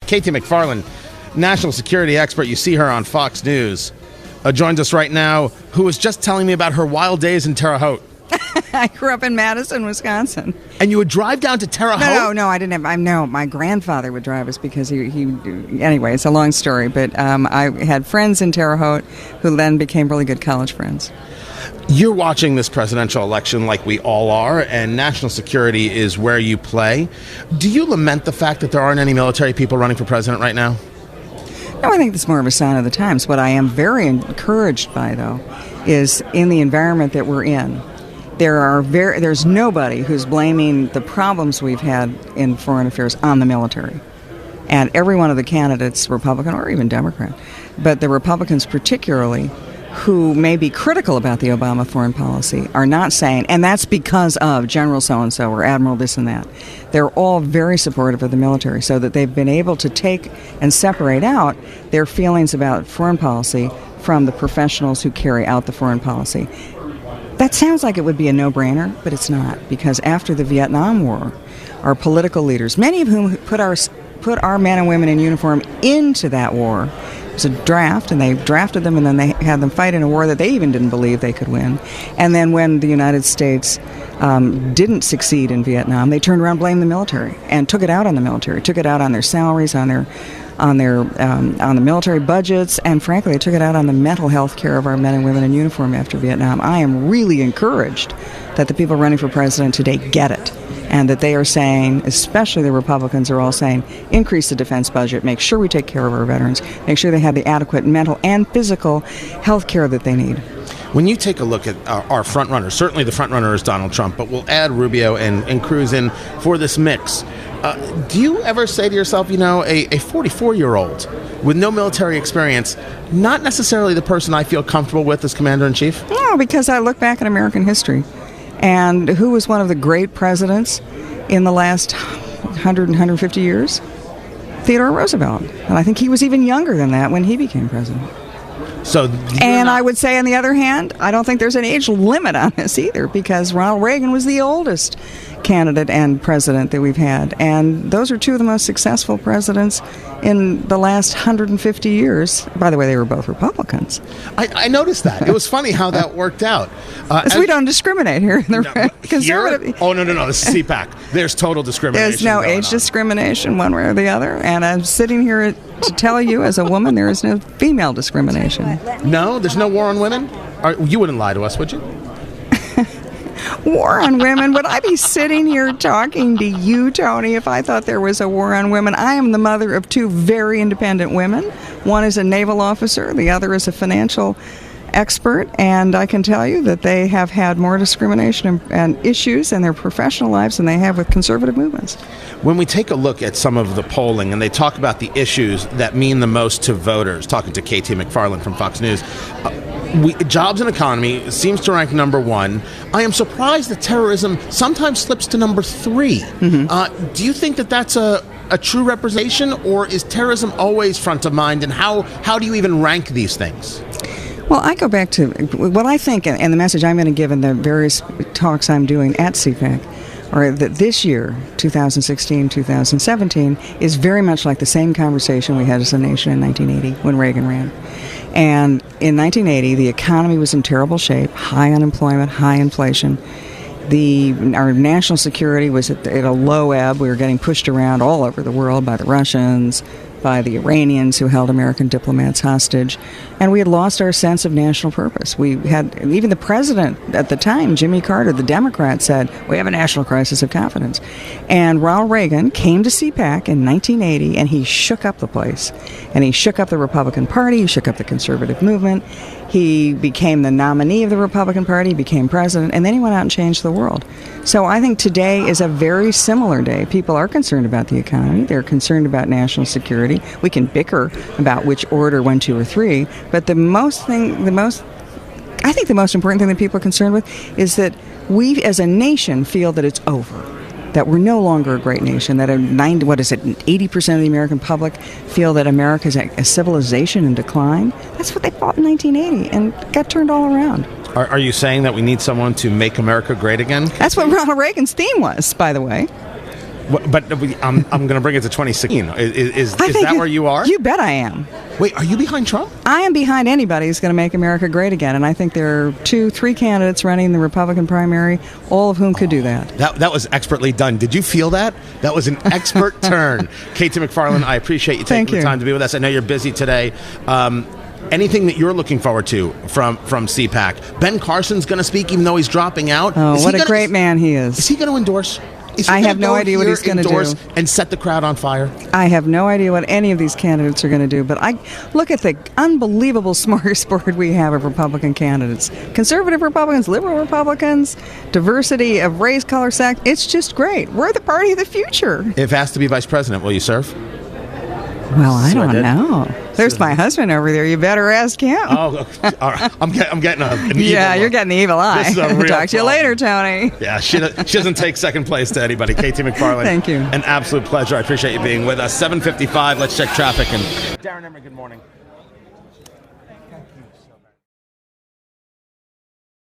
Katie McFarland, national security expert. You see her on Fox News. Joins us right now, who was just telling me about her wild days in Terre Haute. I grew up in Madison, Wisconsin. And you would drive down to Terre Haute? No, I didn't have. No, my grandfather would drive us because he. Anyway, it's a long story, but I had friends in Terre Haute who then became really good college friends. You're watching this presidential election like we all are, and national security is where you play. Do you lament the fact that there aren't any military people running for president right now? No, I think that's more of a sign of the times. What I am very encouraged by, though, is in the environment that we're in, there's nobody who's blaming the problems we've had in foreign affairs on the military. And every one of the candidates, Republican or even Democrat, but the Republicans particularly, who may be critical about the Obama foreign policy, are not saying, and that's because of General so-and-so or Admiral this and that. They're all very supportive of the military, so that they've been able to take and separate out their feelings about foreign policy from the professionals who carry out the foreign policy. That sounds like it would be a no-brainer, but it's not, because after the Vietnam War, our political leaders, many of whom put our men and women in uniform into that war. It was a draft, and they drafted them, and then they had them fight in a war that they even didn't believe they could win. And then when the United States didn't succeed in Vietnam, they turned around and blamed the military and took it out on the military, took it out on their salaries, on the military budgets, and frankly, they took it out on the mental health care of our men and women in uniform after Vietnam. I am really encouraged that the people running for president today get it, and that they are saying, especially the Republicans are all saying, increase the defense budget, make sure we take care of our veterans, make sure they have the adequate mental and physical health care that they need. When you take a look at our frontrunners, certainly the frontrunner is Donald Trump, but we'll add Rubio and Cruz in for this mix. Do you ever say to yourself, a 44-year-old with no military experience, not necessarily the person I feel comfortable with as commander-in-chief? No, because I look back at American history. And who was one of the great presidents in the last 100 and 150 years? Theodore Roosevelt. And I think he was even younger than that when he became president. I would say, on the other hand, I don't think there's an age limit on this either, because Ronald Reagan was the oldest candidate and president that we've had. And those are two of the most successful presidents in the last 150 years. By the way, they were both Republicans. I noticed that. It was funny how that worked out. We don't discriminate here. Conservative. Oh, no. This is CPAC. There's total discrimination. There's no age discrimination one way or the other. And I'm sitting here to tell you, as a woman, there is no female discrimination. No? There's no war on women? You wouldn't lie to us, would you? War on women? Would I be sitting here talking to you, Tony, if I thought there was a war on women? I am the mother of two very independent women. One is a naval officer, the other is a financial expert, and I can tell you that they have had more discrimination and issues in their professional lives than they have with conservative movements. When we take a look at some of the polling, and they talk about the issues that mean the most to voters, talking to Katie McFarland from Fox News, jobs and economy seems to rank number one. I am surprised that terrorism sometimes slips to number 3. Mm-hmm. Do you think that that's a true representation, or is terrorism always front of mind, and how do you even rank these things? Well, I go back to what I think, and the message I'm going to give in the various talks I'm doing at CPAC, or that this year, 2016, 2017, is very much like the same conversation we had as a nation in 1980 when Reagan ran. And in 1980, the economy was in terrible shape, high unemployment, high inflation. Our national security was at a low ebb. We were getting pushed around all over the world by the Russians, by the Iranians who held American diplomats hostage, and we had lost our sense of national purpose. We had, even the president at the time, Jimmy Carter, the Democrat, said, we have a national crisis of confidence. And Ronald Reagan came to CPAC in 1980, and he shook up the place. And he shook up the Republican Party, he shook up the conservative movement. He became the nominee of the Republican Party, became president, and then he went out and changed the world. So I think today is a very similar day. People are concerned about the economy. They're concerned about national security. We can bicker about which order, 1, 2, or 3, but I think the most important thing that people are concerned with is that we as a nation feel that it's over, that we're no longer a great nation, that 80% of the American public feel that America is a civilization in decline. That's what they thought in 1980 and got turned all around. Are you saying that we need someone to make America great again? That's what Ronald Reagan's theme was, by the way. But I'm going to bring it to 2016. Is that where you are? You bet I am. Wait, are you behind Trump? I am behind anybody who's going to make America great again, and I think there are 3 candidates running the Republican primary, all of whom could do that. That was expertly done. Did you feel that? That was an expert turn. KT McFarland, I appreciate you taking the time to be with us. I know you're busy today. Anything that you're looking forward to from CPAC? Ben Carson's going to speak, even though he's dropping out. Oh, what a great man he is. Is he going to endorse? I have no idea what he's going to do. And set the crowd on fire? I have no idea what any of these candidates are going to do, but I look at the unbelievable smorgasbord we have of Republican candidates. Conservative Republicans, liberal Republicans, diversity of race, color, sex. It's just great. We're the party of the future. If asked to be vice president, will you serve? Well, I don't know. There's my husband over there. You better ask him. Oh, all right. I'm getting an evil you're look. getting the evil eye. This is a real Talk to you later, Tony. Yeah, she doesn't take second place to anybody. KT McFarland. Thank you. An absolute pleasure. I appreciate you being with us. 7:55. Let's check traffic. And Darren Emmer, good morning.